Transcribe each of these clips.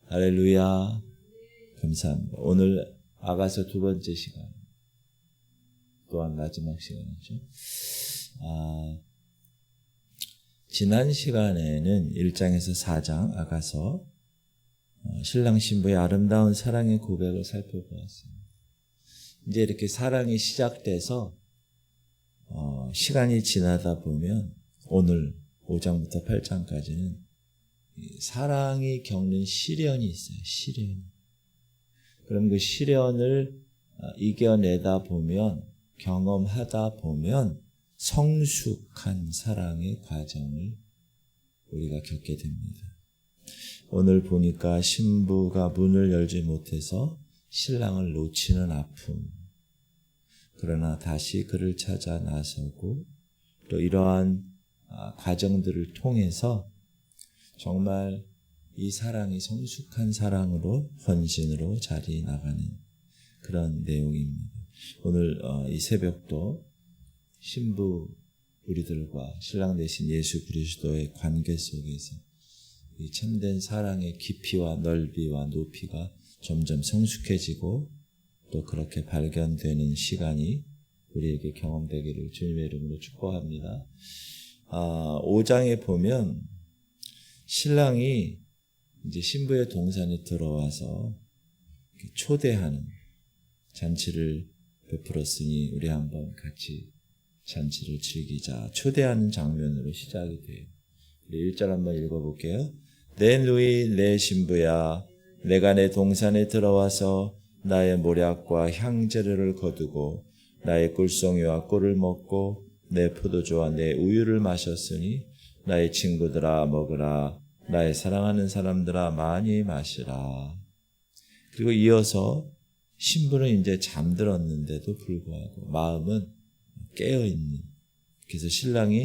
할렐루야. 감사합니다. 오늘 아가서 두 번째 시간, 또한 마지막 시간이죠. 지난 시간에는 1장에서 4장 아가서 신랑 신부의 아름다운 사랑의 고백을 살펴보았습니다. 이제 이렇게 사랑이 시작돼서 시간이 지나다 보면 오늘 5장부터 8장까지는 사랑이 겪는 시련이 있어요. 시련. 그럼 그 시련을 이겨내다 보면, 경험하다 보면 성숙한 사랑의 과정을 우리가 겪게 됩니다. 오늘 보니까 신부가 문을 열지 못해서 신랑을 놓치는 아픔, 그러나 다시 그를 찾아 나서고 또 이러한 과정들을 통해서 정말 이 사랑이 성숙한 사랑으로, 헌신으로 자리 나가는 그런 내용입니다. 오늘 이 새벽도 신부 우리들과 신랑 되신 예수 그리스도의 관계 속에서 이 참된 사랑의 깊이와 넓이와 높이가 점점 성숙해지고 또 그렇게 발견되는 시간이 우리에게 경험되기를 주님의 이름으로 축복합니다. 5장에 보면 신랑이 이제 신부의 동산에 들어와서 초대하는 잔치를 베풀었으니 우리 한번 같이 잔치를 즐기자. 초대하는 장면으로 시작이 돼요. 우리 1절 한번 읽어볼게요. 내 누이 내 신부야, 내가 내 동산에 들어와서 나의 모략과 향재료를 거두고 나의 꿀송이와 꿀을 먹고 내 포도주와 내 우유를 마셨으니 나의 친구들아 먹으라, 나의 사랑하는 사람들아 많이 마시라. 그리고 이어서 신부는 이제 잠들었는데도 불구하고 마음은 깨어있는, 그래서 신랑이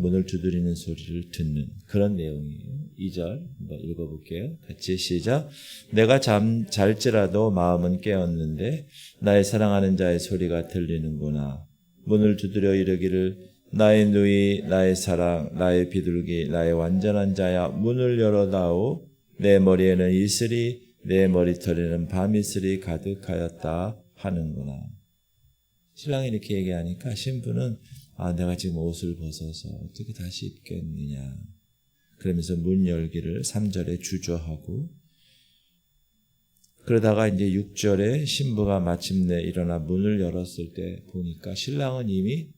문을 두드리는 소리를 듣는 그런 내용이에요. 2절 한번 읽어볼게요. 같이 시작. 내가 잘지라도 마음은 깨었는데 나의 사랑하는 자의 소리가 들리는구나. 문을 두드려 이르기를 나의 누이, 나의 사랑, 나의 비둘기, 나의 완전한 자야, 문을 열어다오. 내 머리에는 이슬이, 내 머리털에는 밤이슬이 가득하였다 하는구나. 신랑이 이렇게 얘기하니까 신부는 내가 지금 옷을 벗어서 어떻게 다시 입겠느냐, 그러면서 문 열기를 3절에 주저하고, 그러다가 이제 6절에 신부가 마침내 일어나 문을 열었을 때 보니까 신랑은 이미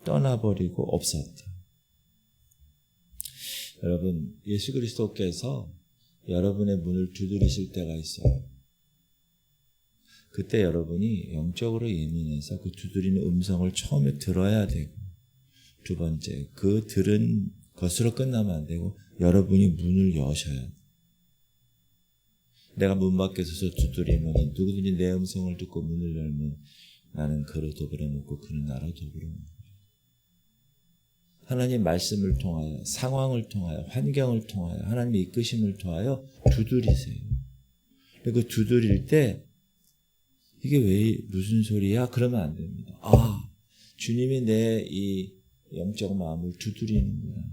떠나버리고 없었다. 여러분, 예수 그리스도께서 여러분의 문을 두드리실 때가 있어요. 그때 여러분이 영적으로 예민해서 그 두드리는 음성을 처음에 들어야 되고, 두 번째, 그 들은 것으로 끝나면 안 되고 여러분이 문을 여셔야 돼요. 내가 문 밖에 서서 두드리면 누구든지 내 음성을 듣고 문을 열면 나는 그로 더불어 먹고 그는 나로 더불어 먹고. 하나님 말씀을 통하여, 상황을 통하여, 환경을 통하여, 하나님의 이끄심을 통하여 두드리세요. 그리고 두드릴 때 이게 왜 무슨 소리야? 그러면 안 됩니다. 주님이 내 이 영적 마음을 두드리는구나.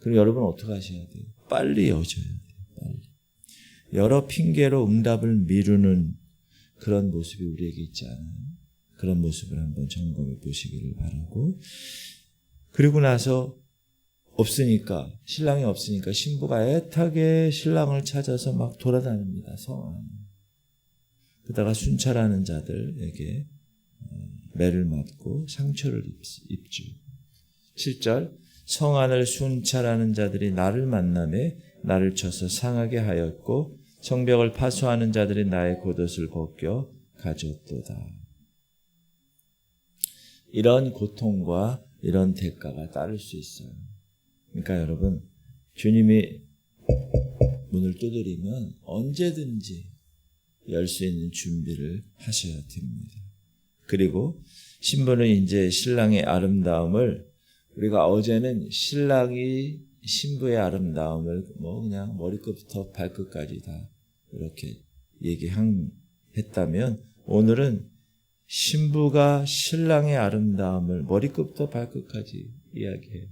그럼 여러분 어떻게 하셔야 돼요? 빨리 여셔야 돼요. 빨리. 여러 핑계로 응답을 미루는 그런 모습이 우리에게 있지 않아요? 그런 모습을 한번 점검해 보시기를 바라고, 그리고 나서 없으니까, 신랑이 없으니까 신부가 애타게 신랑을 찾아서 막 돌아다닙니다. 성 안에. 그러다가 순찰하는 자들에게 매를 맞고 상처를 입죠. 7절, 성 안을 순찰하는 자들이 나를 만나매 나를 쳐서 상하게 하였고 성벽을 파수하는 자들이 나의 겉옷을 벗겨 가졌도다. 이런 고통과 이런 대가가 따를 수 있어요. 그러니까 여러분, 주님이 문을 두드리면 언제든지 열 수 있는 준비를 하셔야 됩니다. 그리고 신부는 이제 신랑의 아름다움을, 우리가 어제는 신랑이 신부의 아름다움을 그냥 머리끝부터 발끝까지 다 이렇게 얘기했다면, 오늘은 신부가 신랑의 아름다움을 머리끝부터 발끝까지 이야기해요.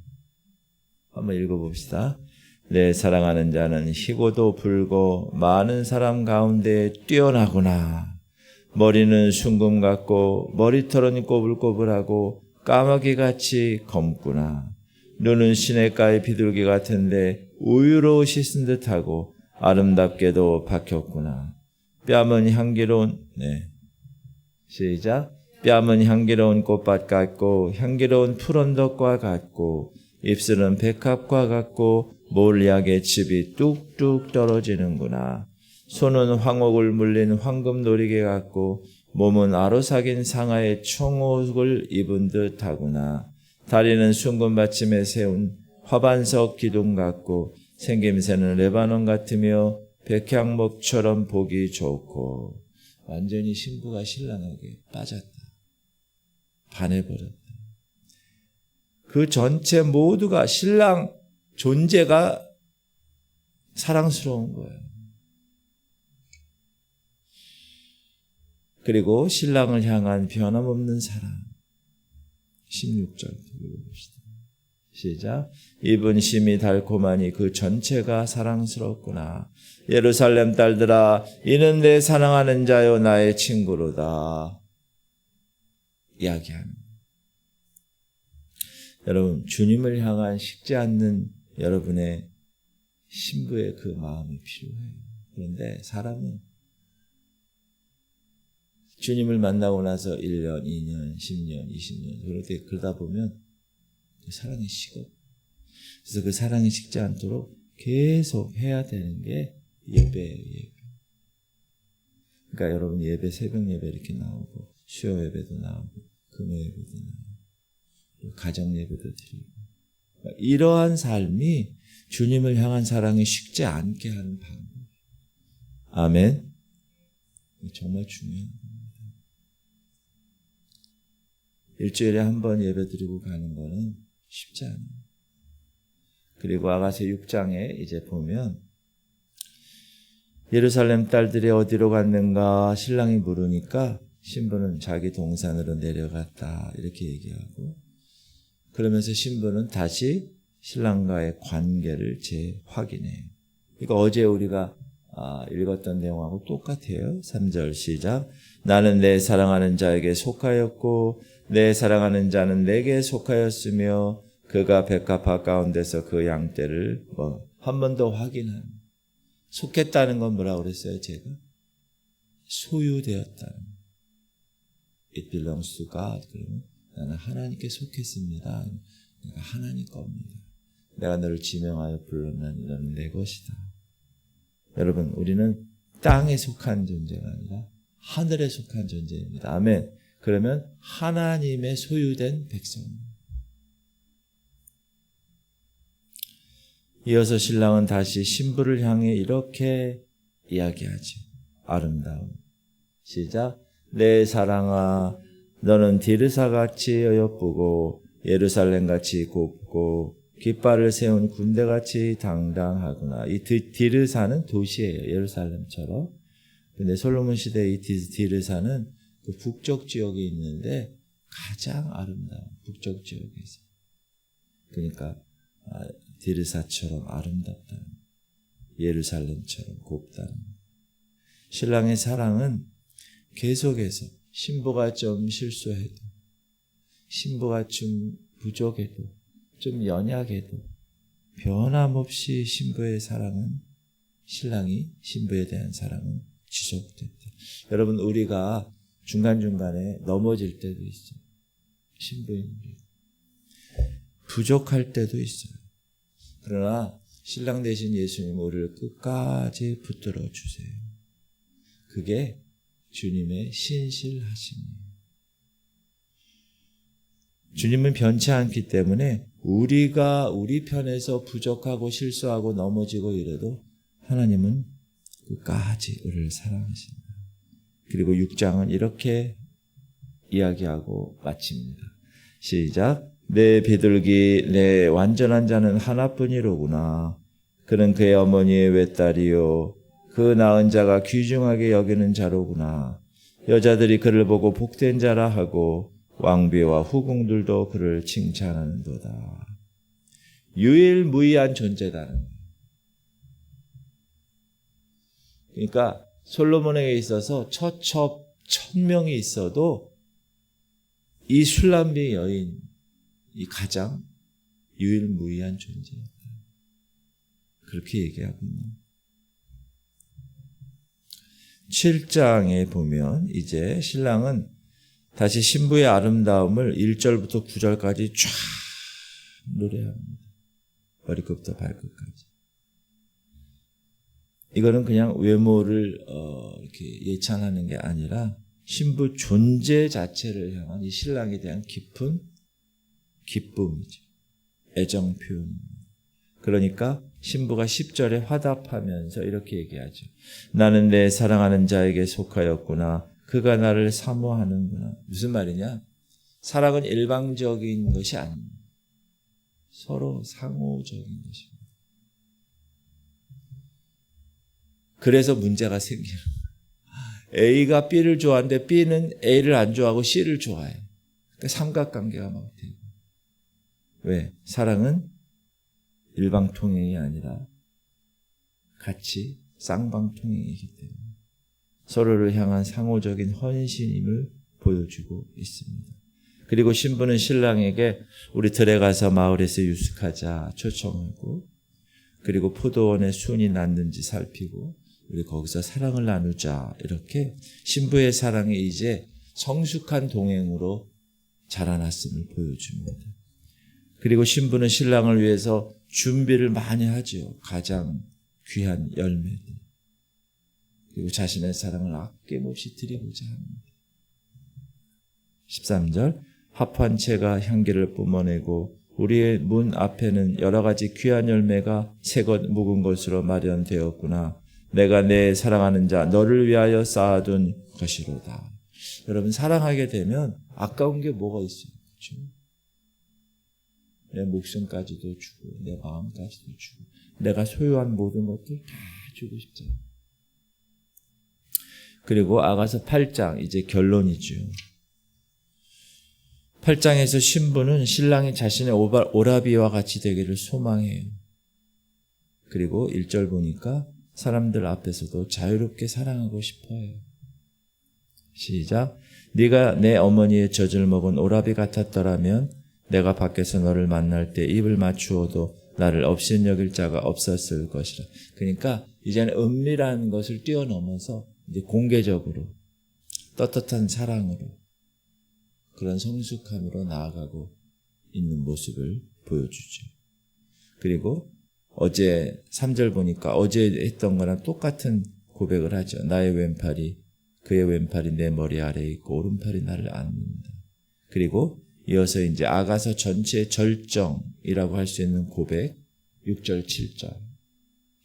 한번 읽어봅시다. 내 사랑하는 자는 희고도 불고 많은 사람 가운데 뛰어나구나. 머리는 순금 같고 머리털은 꼬불꼬불하고 까마귀같이 검구나. 눈은 시냇가의 비둘기 같은데 우유로 씻은 듯하고 아름답게도 박혔구나. 뺨은 향기로운 시작. 뺨은 향기로운 꽃밭 같고 향기로운 푸른덕과 같고 입술은 백합과 같고 몰약의 즙이 뚝뚝 떨어지는구나. 손은 황옥을 물린 황금 놀이개 같고 몸은 아로삭인 상아의 청옷을 입은 듯하구나. 다리는 순금 받침에 세운 화반석 기둥 같고 생김새는 레바논 같으며 백향목처럼 보기 좋고. 완전히 신부가 신랑에게 빠졌다. 반해버렸다. 그 전체 모두가 신랑 존재가 사랑스러운 거예요. 그리고 신랑을 향한 변함없는 사랑. 16절 봅시다. 시작. 입은 심이 달콤하니 그 전체가 사랑스럽구나. 예루살렘 딸들아, 이는 내 사랑하는 자요 나의 친구로다. 이야기하는. 여러분, 주님을 향한 식지 않는 여러분의 신부의 그 마음이 필요해요. 그런데 사람은 주님을 만나고 나서 1년, 2년, 10년, 20년 그러다 보면 그 사랑이 식어. 그래서 그 사랑이 식지 않도록 계속 해야 되는 게 예배예요. 예배. 그러니까 여러분 예배, 새벽 예배 이렇게 나오고 수요 예배도 나오고 금요 예배도 나오고 가정 예배도 드리고 이러한 삶이 주님을 향한 사랑이 식지 않게 하는 방법. 아멘. 정말 중요한 겁니다. 일주일에 한 번 예배 드리고 가는 거는 쉽지 않아요. 그리고 아가서 6장에 이제 보면 예루살렘 딸들이 어디로 갔는가 신랑이 물으니까 신부는 자기 동산으로 내려갔다 이렇게 얘기하고, 그러면서 신부는 다시 신랑과의 관계를 재확인해요. 그러니까 어제 우리가 읽었던 내용하고 똑같아요. 3절 시작. 나는 내 사랑하는 자에게 속하였고 내 사랑하는 자는 내게 속하였으며 그가 백합화 가운데서 그 양떼를 한 번 더 확인한. 속했다는 건 뭐라고 그랬어요? 제가 소유되었다는. It belongs to God. 그러면 나는 하나님께 속했습니다. 내가 하나님 겁니다. 내가 너를 지명하여 불렀나니 너는 내 것이다. 여러분, 우리는 땅에 속한 존재가 아니라 하늘에 속한 존재입니다. 아멘. 그러면 하나님의 소유된 백성입니다. 이어서 신랑은 다시 신부를 향해 이렇게 이야기하죠. 아름다움. 시작. 내 사랑아, 너는 디르사같이 예쁘고 예루살렘같이 곱고 깃발을 세운 군대같이 당당하구나. 이 디르사는 도시예요. 예루살렘처럼. 근데 솔로몬 시대의 이 디르사는 그 북쪽 지역에 있는데 가장 아름다운 북쪽 지역에서. 그러니까 디르사처럼 아름답다는, 예루살렘처럼 곱다는. 신랑의 사랑은 계속해서 신부가 좀 실수해도, 신부가 좀 부족해도, 좀 연약해도 변함없이 신부의 사랑은, 신랑이 신부에 대한 사랑은 지속된다. 여러분, 우리가 중간중간에 넘어질 때도 있어요. 신부인들이 부족할 때도 있어요. 그러나 신랑 되신 예수님 우리를 끝까지 붙들어 주세요. 그게 주님의 신실하심이에요. 주님은 변치 않기 때문에 우리가 우리 편에서 부족하고 실수하고 넘어지고 이래도 하나님은 끝까지 우리를 사랑하십니다. 그리고 6장은 이렇게 이야기하고 마칩니다. 시작. 내 비둘기, 내 완전한 자는 하나뿐이로구나. 그는 그의 어머니의 외딸이요 그 낳은 자가 귀중하게 여기는 자로구나. 여자들이 그를 보고 복된 자라 하고 왕비와 후궁들도 그를 칭찬하는도다. 유일무이한 존재다는, 그러니까 솔로몬에게 있어서 처첩 1000명이 있어도 이 술람비 여인이 가장 유일무이한 존재였다. 그렇게 얘기하군요. 7장에 보면 이제 신랑은 다시 신부의 아름다움을 1절부터 9절까지 쫙 노래합니다. 머리끝부터 발끝까지. 이거는 그냥 외모를 이렇게 예찬하는 게 아니라 신부 존재 자체를 향한 이 신랑에 대한 깊은 기쁨이죠. 애정 표현입니다. 그러니까 신부가 10절에 화답하면서 이렇게 얘기하죠. 나는 내 사랑하는 자에게 속하였구나. 그가 나를 사모하는구나. 무슨 말이냐? 사랑은 일방적인 것이 아닙니다. 서로 상호적인 것입니다. 그래서 문제가 생기는 거예요. A가 B를 좋아하는데 B는 A를 안 좋아하고 C를 좋아해요. 그러니까 삼각관계가 막 되고. 왜? 사랑은 일방통행이 아니라 같이 쌍방통행이기 때문에 서로를 향한 상호적인 헌신임을 보여주고 있습니다. 그리고 신부는 신랑에게 우리 들에 가서 마을에서 유숙하자 초청하고, 그리고 포도원에 순이 났는지 살피고 우리 거기서 사랑을 나누자, 이렇게 신부의 사랑이 이제 성숙한 동행으로 자라났음을 보여줍니다. 그리고 신부는 신랑을 위해서 준비를 많이 하죠. 가장 귀한 열매들. 그리고 자신의 사랑을 아낌없이 드리고자 합니다. 13절 합한 채가 향기를 뿜어내고 우리의 문 앞에는 여러 가지 귀한 열매가 새것 묵은 것으로 마련되었구나. 내가 내 사랑하는 자 너를 위하여 쌓아둔 것이로다. 여러분, 사랑하게 되면 아까운 게 뭐가 있어요? 그렇죠? 내 목숨까지도 주고 내 마음까지도 주고 내가 소유한 모든 것들 다 주고 싶잖아요. 그리고 아가서 8장 이제 결론이죠. 8장에서 신부는 신랑이 자신의 오라비와 같이 되기를 소망해요. 그리고 1절 보니까 사람들 앞에서도 자유롭게 사랑하고 싶어요. 시작. 네가 내 어머니의 젖을 먹은 오라비 같았더라면 내가 밖에서 너를 만날 때 입을 맞추어도 나를 업신여길 자가 없었을 것이라. 그러니까 이제는 은밀한 것을 뛰어넘어서 이제 공개적으로 떳떳한 사랑으로 그런 성숙함으로 나아가고 있는 모습을 보여주죠. 그리고 어제 3절 보니까 어제 했던 거랑 똑같은 고백을 하죠. 나의 왼팔이 그의 왼팔이 내 머리 아래에 있고 오른팔이 나를 안는다. 그리고 이어서 이제 아가서 전체의 절정이라고 할 수 있는 고백 6절 7절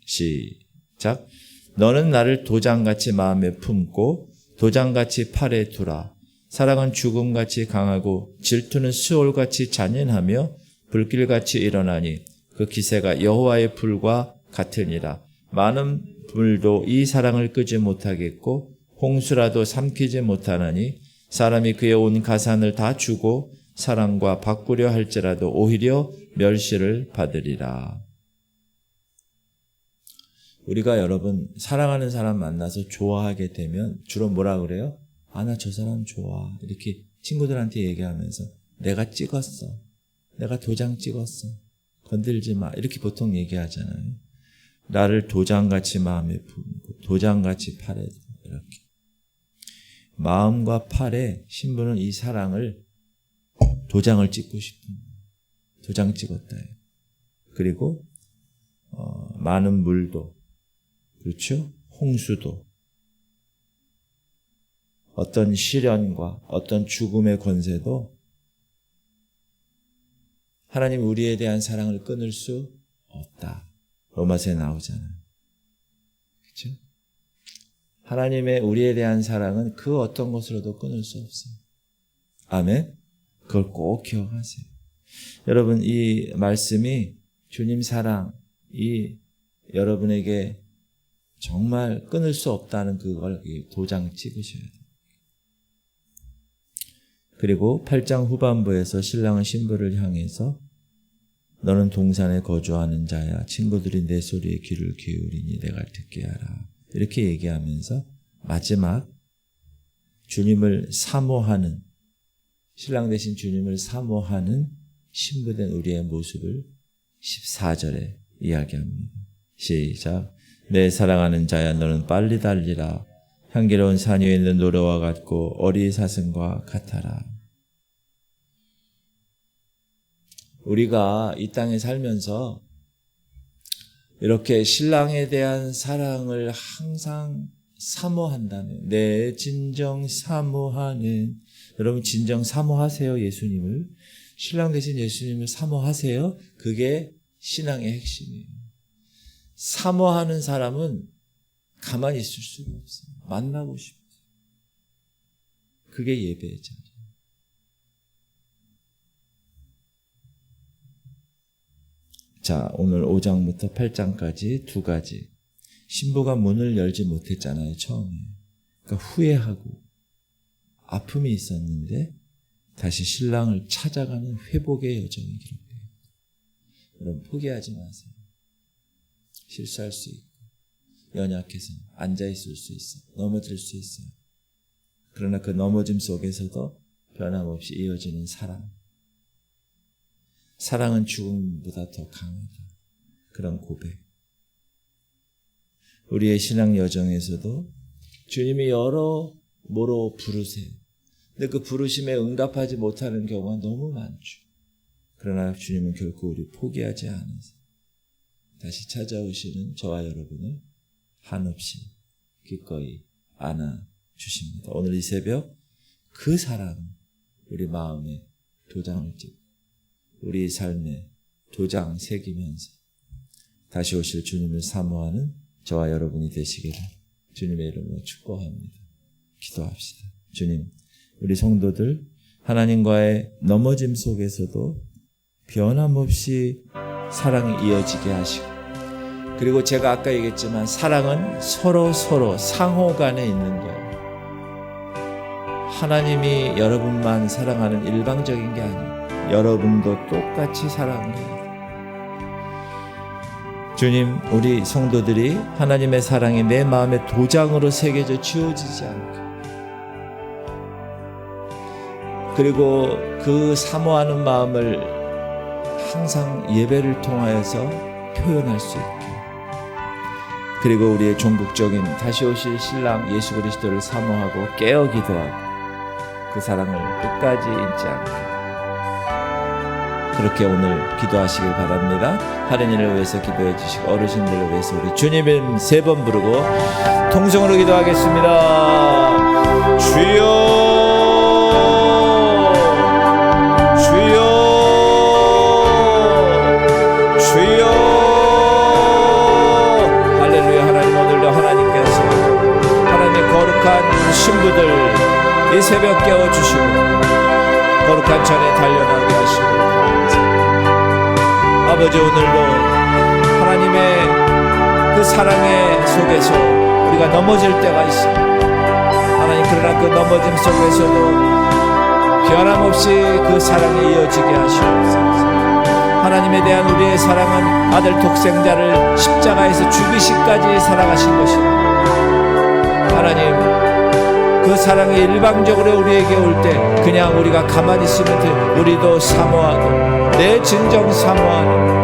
시작. 너는 나를 도장같이 마음에 품고 도장같이 팔에 두라. 사랑은 죽음같이 강하고 질투는 수올같이 잔인하며 불길같이 일어나니 그 기세가 여호와의 불과 같으니라. 많은 불도 이 사랑을 끄지 못하겠고 홍수라도 삼키지 못하나니 사람이 그의 온 가산을 다 주고 사랑과 바꾸려 할지라도 오히려 멸시를 받으리라. 우리가 여러분 사랑하는 사람 만나서 좋아하게 되면 주로 뭐라 그래요? 아, 나 저 사람 좋아. 이렇게 친구들한테 얘기하면서 내가 찍었어. 내가 도장 찍었어. 건들지 마. 이렇게 보통 얘기하잖아요. 나를 도장같이 마음에 품고 도장같이 팔에 이렇게. 마음과 팔에 신부는 이 사랑을 도장을 찍고 싶은 거예요. 도장 찍었다. 그리고 많은 물도 그렇죠? 홍수도 어떤 시련과 어떤 죽음의 권세도 하나님 우리에 대한 사랑을 끊을 수 없다. 로마서에 나오잖아요. 그렇죠? 하나님의 우리에 대한 사랑은 그 어떤 것으로도 끊을 수 없어요. 아멘. 그걸 꼭 기억하세요. 여러분, 이 말씀이 주님 사랑이 여러분에게 정말 끊을 수 없다는 그걸 도장 찍으셔야 돼요. 그리고 8장 후반부에서 신랑은 신부를 향해서 너는 동산에 거주하는 자야. 친구들이 내 소리에 귀를 기울이니 내가 듣게 하라. 이렇게 얘기하면서 마지막 주님을 사모하는, 신랑 되신 주님을 사모하는 신부된 우리의 모습을 14절에 이야기합니다. 시작. 내 사랑하는 자야, 너는 빨리 달리라. 향기로운 산 위에 있는 노래와 같고 어리사슴과 같아라. 우리가 이 땅에 살면서 이렇게 신랑에 대한 사랑을 항상 사모한다면, 내 진정 사모하는, 여러분 진정 사모하세요. 예수님을, 신랑 되신 예수님을 사모하세요. 그게 신앙의 핵심이에요. 사모하는 사람은 가만히 있을 수가 없어요. 만나고 싶어요. 그게 예배의 자리. 자, 오늘 5장부터 8장까지 두 가지. 신부가 문을 열지 못했잖아요, 처음에. 그러니까 후회하고 아픔이 있었는데 다시 신랑을 찾아가는 회복의 여정이 기록돼요. 여러분 포기하지 마세요. 실수할 수 있고 연약해서 앉아있을 수 있어요. 넘어질 수 있어요. 그러나 그 넘어짐 속에서도 변함없이 이어지는 사랑. 사랑은 죽음보다 더 강하다. 그런 고백. 우리의 신앙 여정에서도 주님이 여러모로 부르세요. 근데 그 부르심에 응답하지 못하는 경우가 너무 많죠. 그러나 주님은 결코 우리 포기하지 않으세요. 다시 찾아오시는 저와 여러분을 한없이 기꺼이 안아주십니다. 오늘 이 새벽 그 사랑은 우리 마음에 도장을 찍고 우리 삶에 도장 새기면서 다시 오실 주님을 사모하는 저와 여러분이 되시기를 주님의 이름으로 축복합니다. 기도합시다. 주님, 우리 성도들 하나님과의 넘어짐 속에서도 변함없이 사랑이 이어지게 하시고, 그리고 제가 아까 얘기했지만 사랑은 서로 상호 간에 있는 거예요. 하나님이 여러분만 사랑하는 일방적인 게 아니에요. 여러분도 똑같이 사랑해요. 주님, 우리 성도들이 하나님의 사랑이 내 마음에 도장으로 새겨져 지워지지 않게, 그리고 그 사모하는 마음을 항상 예배를 통하여서 표현할 수 있게, 그리고 우리의 종국적인 다시 오실 신랑 예수 그리스도를 사모하고 깨어 기도하고 그 사랑을 끝까지 잊지 않게, 그렇게 오늘 기도하시길 바랍니다. 하는 일을 위해서 기도해 주시고 어르신들을 위해서 우리 주님 이름 3번 부르고 통성으로 기도하겠습니다. 주여, 주여, 주여. 할렐루야. 하나님, 오늘도 하나님께서 하나님의 거룩한 신부들 이 새벽 깨워주시고 거룩한 전에 달려나오게 하시고, 아버지, 오늘도 하나님의 그 사랑의 속에서 우리가 넘어질 때가 있습니다. 하나님, 그러나 그 넘어짐 속에서도 변함없이 그 사랑이 이어지게 하시옵소서. 하나님에 대한 우리의 사랑은 아들 독생자를 십자가에서 죽이시기까지 사랑하신 것입니다. 하나님, 그 사랑이 일방적으로 우리에게 올 때 그냥 우리가 가만히 있으면 돼. 우리도 사모하고 내 진정 사모하는,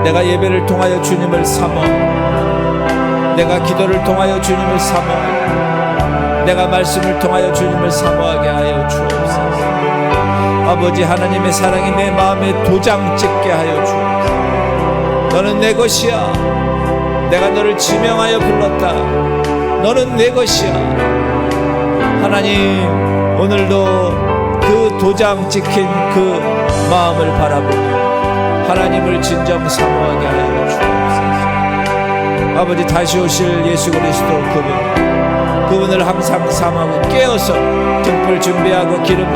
내가 예배를 통하여 주님을 사모하고, 내가 기도를 통하여 주님을 사모하고, 내가 말씀을 통하여 주님을 사모하게 하여 주옵소서. 아버지, 하나님의 사랑이 내 마음에 도장 찍게 하여 주옵소서. 너는 내 것이야. 내가 너를 지명하여 불렀다. 너는 내 것이야. 하나님, 오늘도 그 도장 찍힌 그 마음을 바라보며 하나님을 진정 사모하게 하여 주옵소서. 아버지, 다시 오실 예수 그리스도 그분을 항상 사모하고 깨어서 등불 준비하고 기름